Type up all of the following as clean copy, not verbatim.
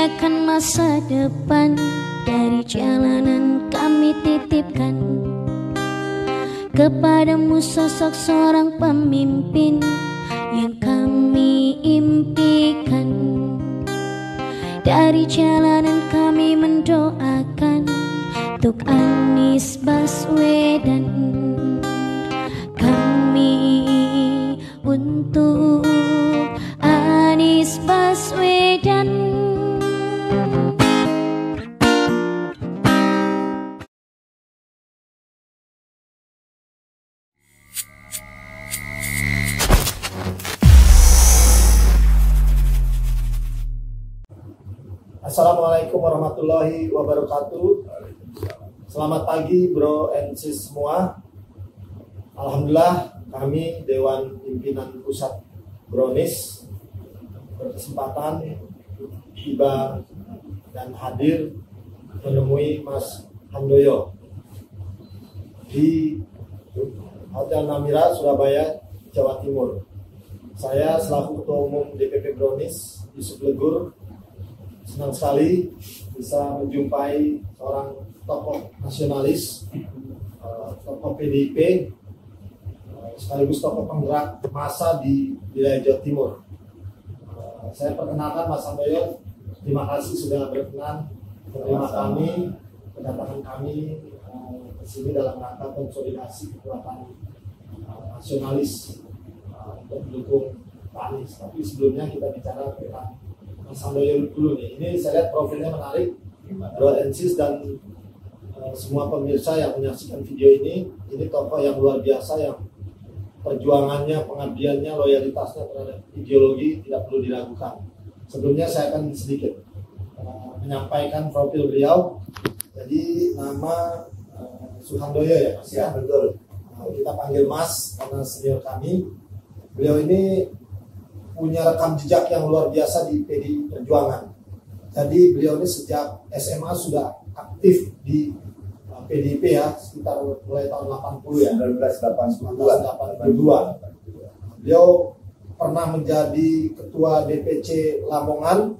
akan masa depan dari jalanan kami titipkan kepadamu sosok seorang pemimpin yang kami impikan. Dari jalanan kami mendoakan untuk Anies Baswedan, kami untuk Anies Baswedan. Assalamualaikum warahmatullahi wabarakatuh. Selamat pagi bro and sis semua. Alhamdulillah kami Dewan Pimpinan Pusat Brownies berkesempatan tiba dan hadir menemui Mas Handoyo di Hotel Namira, Surabaya, Jawa Timur. Saya selaku Ketua Umum DPP Brownies Yusuf Legur senang sekali bisa menjumpai seorang tokoh nasionalis, tokoh PDIP, sekaligus tokoh penggerak massa di wilayah Jawa Timur. Saya perkenalkan Mas Handoyo, terima kasih sudah berkenan menerima kami, kedatangan kami ke sini dalam rangka konsolidasi kekuatan nasionalis untuk mendukung Pak Anies. Tapi sebelumnya kita bicara tentang Mas Handoyo dulu nih. Ini saya lihat profilnya menarik, bro and sis dan semua pemirsa yang menyaksikan video ini. Ini tokoh yang luar biasa yang perjuangannya, pengabdiannya, loyalitasnya terhadap ideologi tidak perlu diragukan. Sebelumnya saya akan sedikit menyampaikan profil beliau. Jadi nama Suhandoyo ya Mas ya, betul. Kita panggil Mas karena senior kami. Beliau ini punya rekam jejak yang luar biasa di PDI Perjuangan. Jadi beliau ini sejak SMA sudah aktif di PDIP ya, sekitar mulai tahun 80 ya, 1982. Beliau pernah menjadi ketua DPC Lamongan,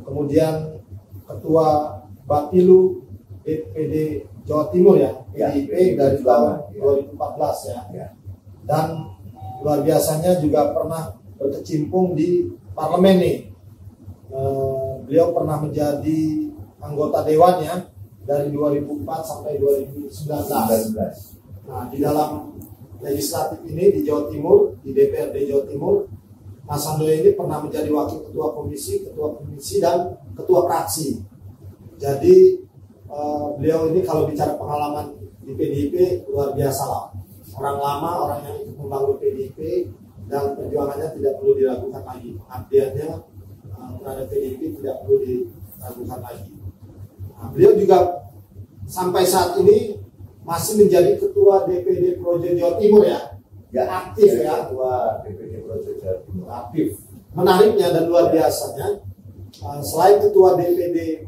kemudian ketua Bapilu DPD Jawa Timur ya, PDIP dari tahun 2014 ya. Dan luar biasanya juga pernah berkecimpung di parlemen nih. Beliau pernah menjadi anggota dewan ya dari 2004 sampai 2019. Nah, di dalam legislatif ini di Jawa Timur, di DPRD Jawa Timur, Mas Handoyo ini pernah menjadi wakil ketua komisi dan ketua fraksi. Jadi beliau ini kalau bicara pengalaman di PDIP luar biasa lah. Orang lama, orang yang ikut membangun PDIP, dan perjuangannya tidak perlu diragukan lagi. Pengabdiannya terhadap PDIP tidak perlu diragukan lagi. Nah, beliau juga sampai saat ini masih menjadi ketua DPD Projo Jawa Timur ya. Aktif ya. Ketua DPD Projo Jawa Timur aktif. Menariknya dan luar biasanya, selain ketua DPD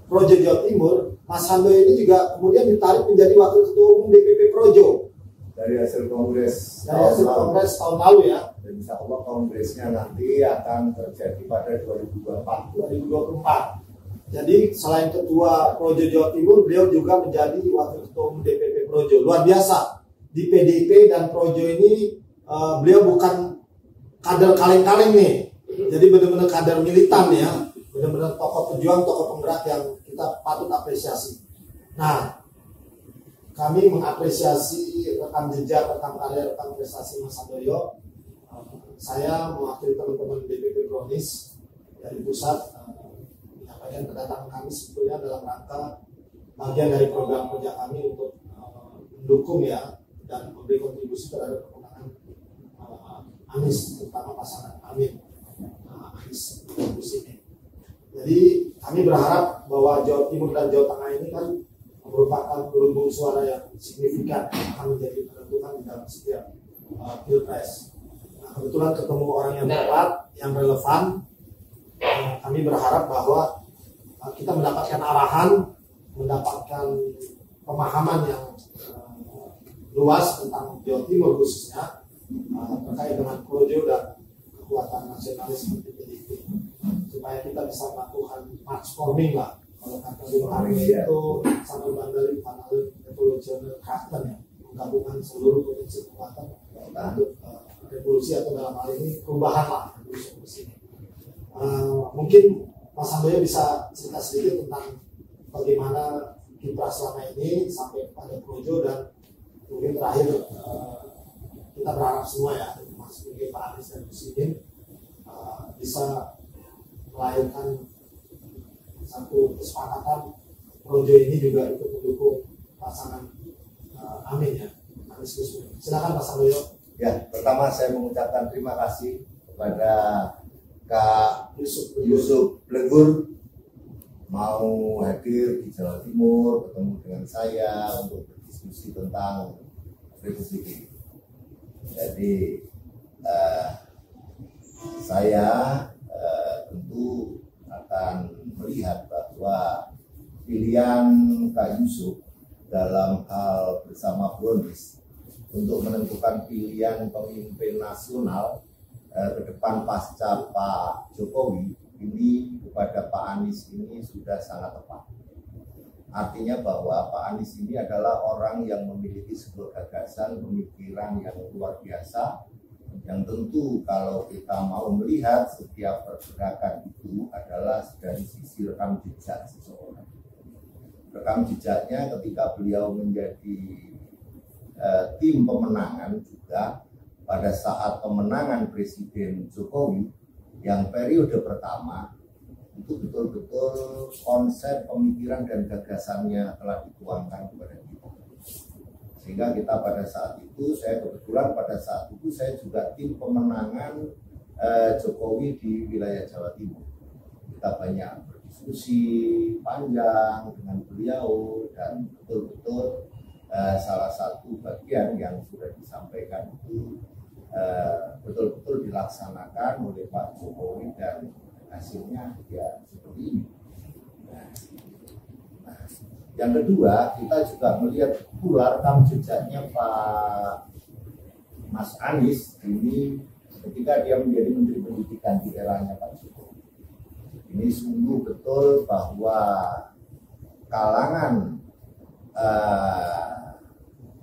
Projo Jawa Timur, Mas Handoyo ini juga kemudian ditarik menjadi wakil ketua umum DPP Projo. Dari hasil kongres tahun lalu ya. Dan insya Allah kongresnya nanti akan terjadi pada 2024. Jadi selain ketua Projo Jawa Timur, beliau juga menjadi wakil ketua umum DPP Projo. Luar biasa. Di PDIP dan Projo ini beliau bukan kader kaleng-kaleng nih. Jadi benar-benar kader militan ya. Benar-benar tokoh pejuang, tokoh penggerak yang kita patut apresiasi. Nah, kami mengapresiasi rekam jejak, rekam karya, rekam prestasi Mas Handoyo. Saya mewakili teman-teman DPP Brownies dari pusat menyampaikan kedatangan kami sebetulnya dalam rangka bagian dari program kerja kami untuk mendukung ya dan memberi kontribusi terhadap kemenangan Anies, terutama pasangan Amin Anies ini. Jadi kami berharap bahwa Jawa Timur dan Jawa Tengah ini kan merupakan lumbung suara yang signifikan yang akan menjadi penentuan di dalam setiap pilpres. Nah, kebetulan ketemu orang yang tepat, yang relevan. Kami berharap bahwa kita mendapatkan arahan, mendapatkan pemahaman yang luas tentang Jawa Timur khususnya terkait dengan projo dan kekuatan nasionalis seperti PDIP. supaya kita bisa melakukan march forming lah. Kalau kata Bung Arif itu satu bandari Panalun Revolutionary Krachten ya, menggabungkan seluruh potensi kekuatan untuk revolusi atau dalam hal ini perubahan lah revolusi ini. Mungkin Mas Handoyo bisa cerita sedikit tentang bagaimana kiprah selama ini sampai pada Projo, dan mungkin terakhir kita berharap semua ya, Mas Budi, Pak Anies dan Gus Imin bisa melahirkan satu kesepakatan Projo ini juga untuk mendukung pasangan Amin ya, Anies Gus Imin. Silakan Mas Handoyo. Ya, pertama saya mengucapkan terima kasih kepada Kak Yusuf Blegur mau hadir di Jawa Timur, ketemu dengan saya untuk berdiskusi tentang Republik ini. Jadi saya tentu akan melihat bahwa pilihan Kak Yusuf dalam hal bersama Brownies untuk menentukan pilihan pemimpin nasional ke depan pasca Pak Jokowi ini kepada Pak Anies ini sudah sangat tepat. Artinya bahwa Pak Anies ini adalah orang yang memiliki sebuah gagasan, pemikiran yang luar biasa, yang tentu kalau kita mau melihat setiap pergerakan itu adalah dari sisi rekam jejak seseorang. Rekam jejaknya ketika beliau menjadi tim pemenangan juga pada saat pemenangan Presiden Jokowi yang periode pertama itu betul-betul konsep pemikiran dan gagasannya telah dituangkan kepada kita. Sehingga kita pada saat itu, saya kebetulan pada saat itu saya juga tim pemenangan Jokowi di wilayah Jawa Timur. Kita banyak berdiskusi panjang dengan beliau, dan betul-betul salah satu bagian yang sudah disampaikan itu betul-betul dilaksanakan oleh Pak Jokowi, dan hasilnya ya seperti ini. Nah, yang kedua, kita juga melihat pula rekam jejaknya Pak Mas Anies ini ketika dia menjadi Menteri Pendidikan di eranya Pak Jokowi. Ini sungguh betul bahwa kalangan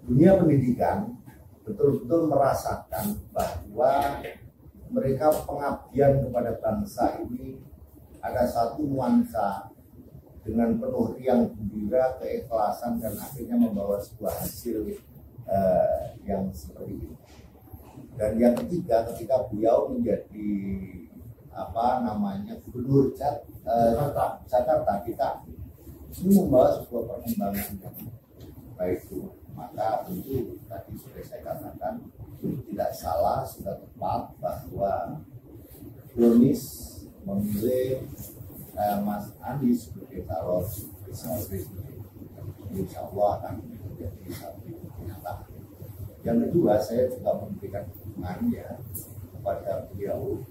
dunia pendidikan betul-betul merasakan bahwa mereka pengabdian kepada bangsa ini ada satu nuansa dengan penuh riang gembira, keikhlasan, dan akhirnya membawa sebuah hasil yang seperti ini. Dan yang ketiga, ketika beliau menjadi Gubernur Jakarta, kita ini membawa sebuah perkembangan yang baik itu. Maka tentu tadi sudah saya katakan tidak salah, sudah tepat bahwa Brownies memilih Mas Anies sebagai calon presiden. Insya Allah akan menjadi satu kenyataan. Yang kedua, saya juga memberikan dukungannya kepada beliau,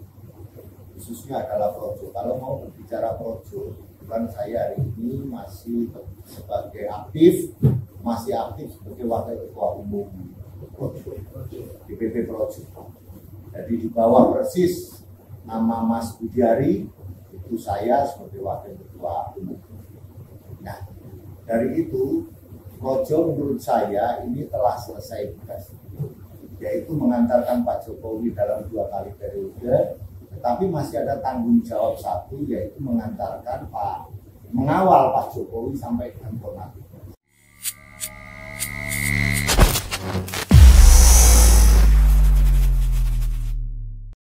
khususnya adalah Projo. Kalau mau berbicara Projo, bukan saya hari ini masih sebagai masih aktif sebagai wakil ketua umum DPP Projo. Jadi di bawah persis nama Mas Budiari itu saya sebagai wakil ketua umum. Nah, dari itu Projo menurut saya ini telah selesai tugas, yaitu mengantarkan Pak Jokowi dalam 2 kali periode, tetapi masih ada tanggung jawab satu, yaitu mengawal Pak Jokowi sampai dengan formatif.